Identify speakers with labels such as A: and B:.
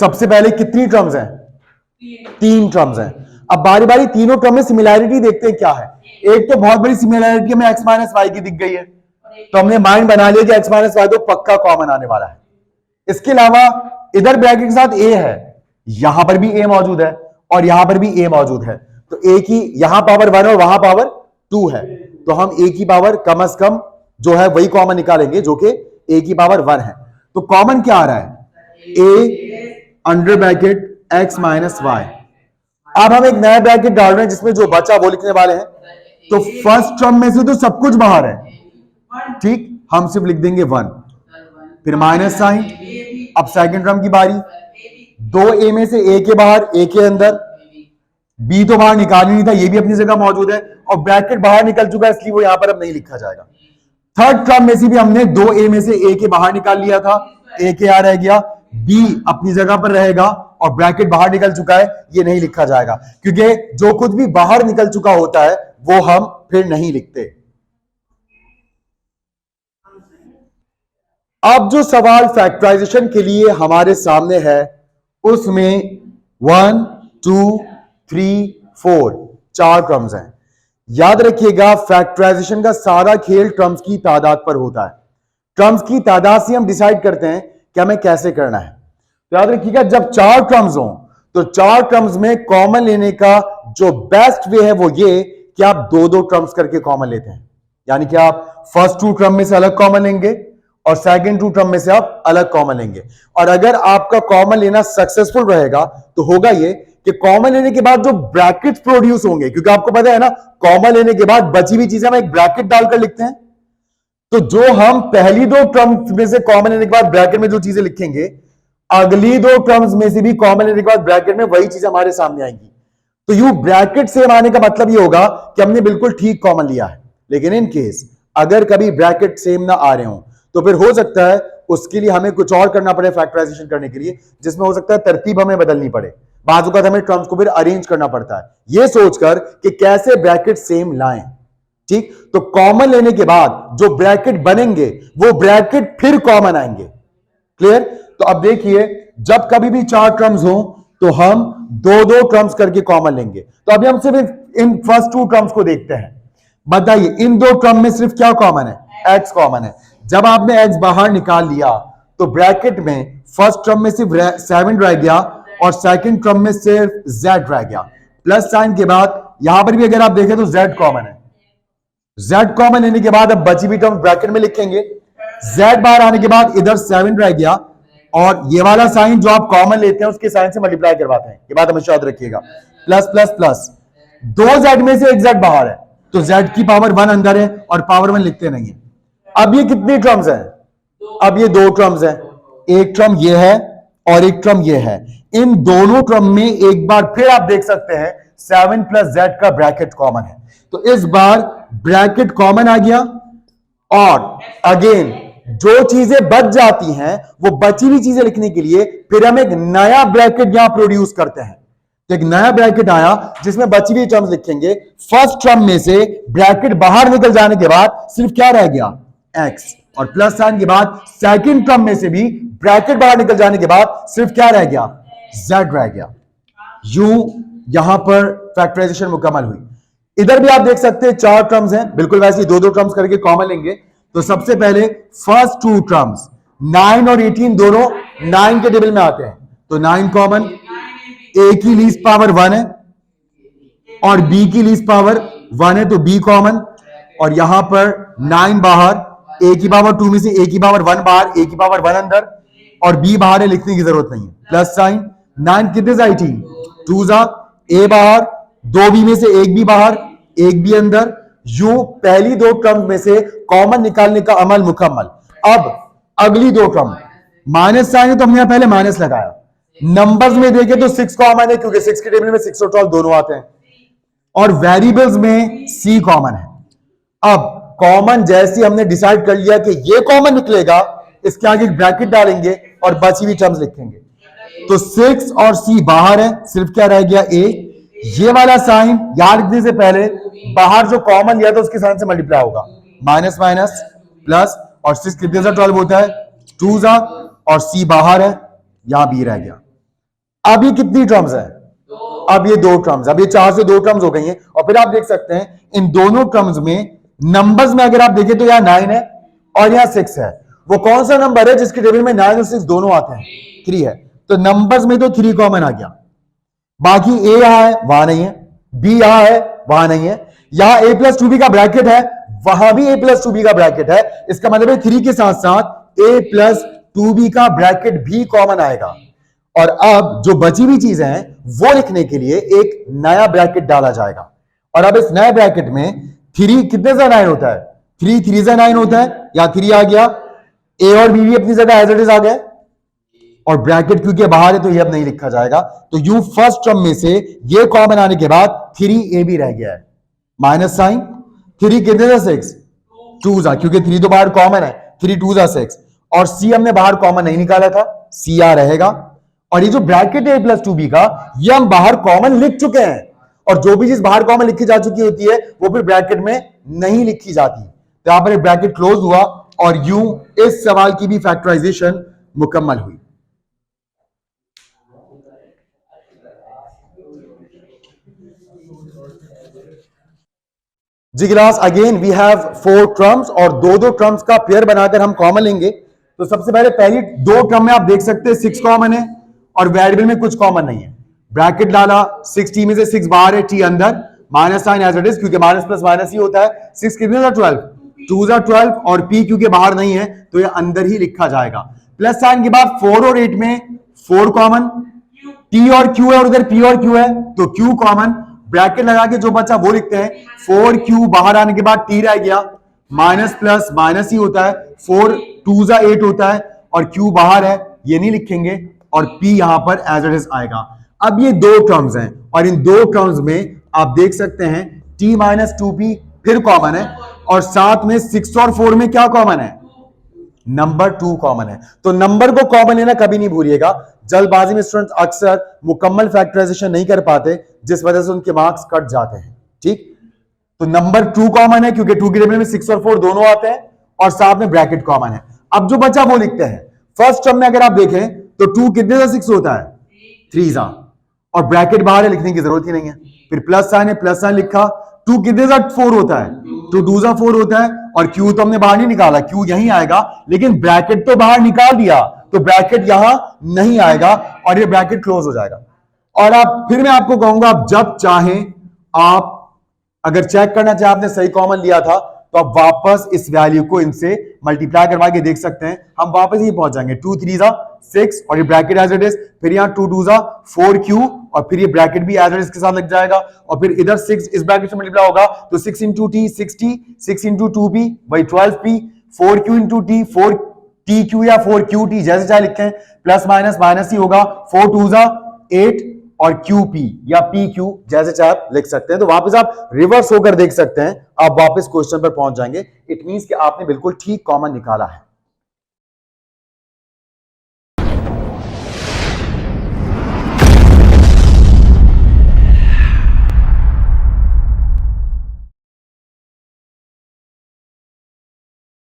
A: सबसे पहले कितनी टर्म्स हैं? 3 टर्म्स हैं। अब बारी बारी तीनों टर्म में सिमिलैरिटी देखते हैं क्या है। एक तो बहुत बड़ी सिमिलैरिटी हमें x माइनस वाई की दिख गई है, तो हमने माइंड बना लिया कि x माइनस वाई तो पक्का कॉमन आने वाला है। इसके अलावा इधर ब्रैकेट के साथ a है, यहां पर भी a मौजूद है और यहां पर भी a मौजूद है, तो a की यहां पावर 1 और वहां पावर 2 है, तो हम a की पावर कम से कम जो है वही कॉमन निकालेंगे जो कि a की पावर 1 है। तो कॉमन क्या आ रहा है? a under bracket x minus y. अब हम एक नया ब्रैकेट डाल रहे हैं जिसमें जो बचा वो लिखने वाले हैं। तो फर्स्ट टर्म में से तो सब कुछ बाहर है, ठीक, हम सिर्फ लिख देंगे 1, फिर माइनस साइन। अब सेकंड टर्म की बारी, 2a में से a के बाहर a के अंदर, b तो बाहर निकाल ही नहीं था, ये भी अपनी जगह मौजूद है और ब्रैकेट बाहर निकल चुका है इसलिए वो यहां पर अब नहीं लिखा जाएगा। थर्ड टर्म में से भी हमने 2a में से a के बाहर निकाल लिया था, a के यहां रह गया, b अपनी जगह पर रहेगा और ब्रैकेट बाहर निकल चुका है, ये नहीं लिखा जाएगा क्योंकि जो कुछ भी बाहर निकल चुका होता है वो हम फिर नहीं लिखते। अब जो सवाल फैक्टराइजेशन के लिए हमारे सामने है उसमें 1 2 3 4 4 टर्म्स हैं। याद रखिएगा फैक्टराइजेशन का सारा खेल टर्म्स की तादाद पर होता है। टर्म्स की तादाद से हम डिसाइड करते हैं कि हमें कैसे करना है। तो याद रखिएगा जब 4 टर्म्स हो तो 4 टर्म्स में कॉमन लेने का जो बेस्ट वे है वो ये कि आप 2-2 टर्म्स करके कॉमन लेते हैं, यानी कि आप फर्स्ट 2 टर्म में से अलग कॉमन लेंगे और सेकंड 2 टर्म में से आप अलग कॉमन लेंगे। और अगर आपका कॉमन लेना सक्सेसफुल रहेगा तो होगा ये कि कॉमन लेने के बाद जो ब्रैकेट्स प्रोड्यूस होंगे, क्योंकि आपको पता है ना कॉमन लेने के बाद बची हुई चीजें हम एक ब्रैकेट डालकर लिखते हैं, तो जो हम पहली 2 टर्म्स में से कॉमन लेने के बाद ब्रैकेट में जो चीजें लिखेंगे अगली 2 टर्म्स में से भी कॉमन लेने के बाद ब्रैकेट में वही चीज हमारे सामने आएंगी। तो यू ब्रैकेट सेम आने का मतलब ये होगा कि हमने बिल्कुल ठीक कॉमन लिया है। लेकिन इन केस अगर कभी ब्रैकेट सेम ना आ रहे हो तो फिर हो सकता है उसके लिए हमें कुछ और करना पड़े फैक्टराइजेशन करने के लिए, जिसमें हो सकता है तरतीब हमें बदलनी पड़े, बाजू का हमें टर्म्स को फिर अरेंज करना पड़ता है ये सोचकर कि कैसे ब्रैकेट सेम लाएं। ठीक, तो कॉमन लेने के बाद जो ब्रैकेट बनेंगे वो ब्रैकेट फिर कॉमन आएंगे। क्लियर? तो अब देखिए जब कभी भी 4 टर्म्स हो तो हम 2-2 टर्म्स करके कॉमन लेंगे। तो अभी हम सिर्फ इन फर्स्ट 2 टर्म्स को देखते हैं। बताइए इन 2 टर्म में सिर्फ क्या कॉमन है? x कॉमन है। जब आपने x बाहर निकाल लिया तो ब्रैकेट में फर्स्ट टर्म में सिर्फ 7 रह गया और सेकंड टर्म में सिर्फ z रह गया। प्लस साइन के बाद यहां पर भी अगर आप देखें तो z कॉमन है। z कॉमन लेने के बाद अब बची हुई टर्म ब्रैकेट में लिखेंगे। z बाहर आने के बाद इधर 7 रह गया और ये वाला साइन जो आप कॉमन लेते हैं उसके साइन से मल्टीप्लाई करवाते हैं, ये बात हमेशा याद रखिएगा। प्लस प्लस प्लस 2 z में से एक z बाहर है तो z की पावर 1 अंदर है और पावर 1 लिखते नहीं है। अब ये कितनी टर्म्स हैं? अब ये 2 टर्म्स हैं, एक टर्म ये है और एक टर्म ये है। इन दोनों टर्म में एक बार फिर आप देख सकते हैं 7 प्लस z का ब्रैकेट कॉमन है, तो इस बार ब्रैकेट कॉमन आ गया और अगेन जो चीजें बच जाती हैं वो बची हुई चीजें लिखने के लिए फिर हम एक नया ब्रैकेट यहां प्रोड्यूस करते हैं। तो एक नया ब्रैकेट आया जिसमें बची हुई टर्म्स लिखेंगे। फर्स्ट टर्म में से ब्रैकेट बाहर निकल जाने के बाद सिर्फ क्या रह गया? x, और प्लस साइन के बाद सेकंड टर्म में से भी ब्रैकेट बाहर निकल जाने के बाद सिर्फ क्या रह गया? z रह गया। यूं यहां पर फैक्टराइजेशन मुकम्मल हुई। इधर भी आप देख सकते हैं 4 टर्म्स हैं, बिल्कुल वैसे ही 2-2 टर्म्स करके कॉमन लेंगे। तो सबसे पहले फर्स्ट 2 टर्म्स 9 और 18 दोनों 9 के टेबल में आते हैं, तो 9 कॉमन, a की लीस्ट पावर 1 है और b की लीस्ट पावर 1 है तो b कॉमन, और यहां पर 9 बाहर, a की पावर 2 में से a की पावर 1 बाहर, a की पावर 1 अंदर और b बाहर है, लिखने की जरूरत नहीं है। प्लस साइन 9 कितने से 18 2 जा, a बाहर, 2b में से एक b बाहर, एक b अंदर। यू पहली 2 टर्म में से कॉमन निकालने का अमल मुकम्मल। अब अगली 2 टर्म माइनस साइन है तो हमने पहले माइनस लगाया। नंबर्स में देखें तो 6 कॉमन है क्योंकि 6 के टेबल में 6 और 12 दोनों आते हैं और वेरिएबल्स में c कॉमन है। अब कॉमन जैसे हमने डिसाइड कर लिया कि ये कॉमन निकलेगा, इसके आगे ब्रैकेट डालेंगे और बची हुई टर्म्स लिखेंगे। तो 6 और c बाहर है, सिर्फ क्या रह गया? a। ये वाला साइन याद रखने से पहले बाहर जो कॉमन लिया था उसके साइन से मल्टीप्लाई होगा, माइनस माइनस प्लस, और 6 कितने से 12 होता है? 2 जा, और c बाहर है, यहां b रह गया। अब ये कितनी टर्म्स है? अब ये 2 टर्म्स, अब ये 4 से 2 टर्म्स हो गई हैं। और फिर आप देख सकते हैं इन दोनों टर्म्स में नंबर्स में अगर आप देखें तो यहां 9 है और यहां 6 है। वो कौन सा नंबर है जिसके टेबल में 9 और 6 दोनों आते हैं? 3 है। तो नंबर्स में तो 3 कॉमन आ गया, बाकी ए यहां है वहां नहीं है, बी यहां है वहां नहीं है, यहां a प्लस 2b का ब्रैकेट है, वहां भी a प्लस 2b का ब्रैकेट है। इसका मतलब है 3 के साथ साथ a प्लस 2b का ब्रैकेट भी कॉमन आएगा। और अब जो बची हुई चीजें हैं वो लिखने के लिए एक नया ब्रैकेट डाला जाएगा। और अब इस नए ब्रैकेट में 3 कितने से 9 होता है? 3 3 से 9 होता है। या 3 आ गया, a और b भी अपनी जगह एज इट इज आ गए, और ब्रैकेट क्योंकि बाहर है तो ये अब नहीं लिखा जाएगा। तो यू फर्स्ट टर्म में से ये कॉमन आने के बाद 3a भी रह गया है, माइनस साइन 3 कितने से 6 2 जा, क्योंकि 3 तो बाहर कॉमन है, 3 2 जा 6, और c हमने बाहर कॉमन नहीं निकाला था, c आ रहेगा। और ये जो ब्रैकेट है a प्लस 2b का, ये हम बाहर कॉमन लिख चुके हैं, और जो भी चीज बाहर कॉमन लिखी जा चुकी होती है वो फिर ब्रैकेट में नहीं लिखी जाती। तो यहां पर एक ब्रैकेट क्लोज हुआ और यूं इस सवाल की भी फैक्टराइजेशन मुकम्मल हुई। जी class, again we have 4 terms और दो टर्म्स का पेयर बनाकर हम कॉमन लेंगे। तो सबसे पहले पहली 2 टर्म में आप देख सकते हैं 6 कॉमन है और वेरिएबल में कुछ कॉमन नहीं है। ब्रैकेट डाला, 6 टी में से 6 बाहर है, टी अंदर, minus sign as it is, क्योंकि माइनस प्लस माइनस ही होता है। 6 कितने था? 12, 2 जा 12, और p क्योंकि बाहर नहीं है तो ये अंदर ही लिखा जाएगा। प्लस साइन के बाद 4 और 8 में 4 कॉमन, t और q है और उधर p और q है तो q कॉमन। ब्रैकेट लगा के जो बचा वो लिखते हैं, 4q बाहर आने के बाद t रह गया, माइनस प्लस माइनस ही होता है, 4 2 जा 8 होता है, और q बाहर है ये नहीं लिखेंगे, और p यहां पर एज इट इज आएगा। अब ये 2 टर्म्स हैं और इन 2 टर्म्स में आप देख सकते हैं t माइनस 2p फिर कॉमन है, और साथ में 6 और 4 में क्या कॉमन है? नंबर 2 कॉमन है। तो नंबर को कॉमन लेना कभी नहीं भूलिएगा। जल्दबाजी में स्टूडेंट्स अक्सर मुकम्मल फैक्टराइजेशन नहीं कर पाते, जिस वजह से उनके मार्क्स कट जाते हैं। ठीक, तो नंबर 2 कॉमन है क्योंकि 2 के टेबल में 6 और 4 दोनों आते हैं, और साथ में ब्रैकेट कॉमन है। अब जो बचा वो लिखते हैं। फर्स्ट टर्म में अगर आप देखें तो 2 कितने से 6 होता है? 3 जा, और ब्रैकेट बाहर है, लिखने की जरूरत ही नहीं है। फिर प्लस साइन है, प्लस साइन लिखा। 2 कितने से 4 होता है? 2 2 जा 4 होता है, और क्यू तो हमने बाहर नहीं निकाला, क्यू यहीं आएगा, लेकिन ब्रैकेट तो बाहर निकाल दिया तो ब्रैकेट यहां नहीं आएगा और ये ब्रैकेट क्लोज हो जाएगा। और आप फिर मैं आपको कहूंगा, आप जब चाहें, आप अगर चेक करना चाहे आपने सही कॉमन लिया था तो आप वापस इस वैल्यू को इनसे मल्टीप्लाई करवा के देख सकते हैं, हम वापस ही पहुंच जाएंगे। 2 3 जा 6 और ये ब्रैकेट एज इट इज, फिर यहाँ 2 2 जा 4q, और फिर ये ब्रैकेट भी एज इट इज के साथ लग जाएगा, और फिर इधर 6 इस ब्रैकेट से मल्टीप्लाई होगा तो 6 into T 6t, 6 into 2p वही 12p, 4q into T 4tq या 4qt जैसे चाहे लिखें, प्लस माइनस माइनस ही होगा। 4 2 जा 8 और QP या PQ जैसे चाहे आप लिख सकते हैं। तो वापस आप रिवर्स होकर देख सकते हैं, आप वापस क्वेश्चन पर पहुंच जाएंगे। इट मींस कि आपने बिल्कुल ठीक कॉमन निकाला है।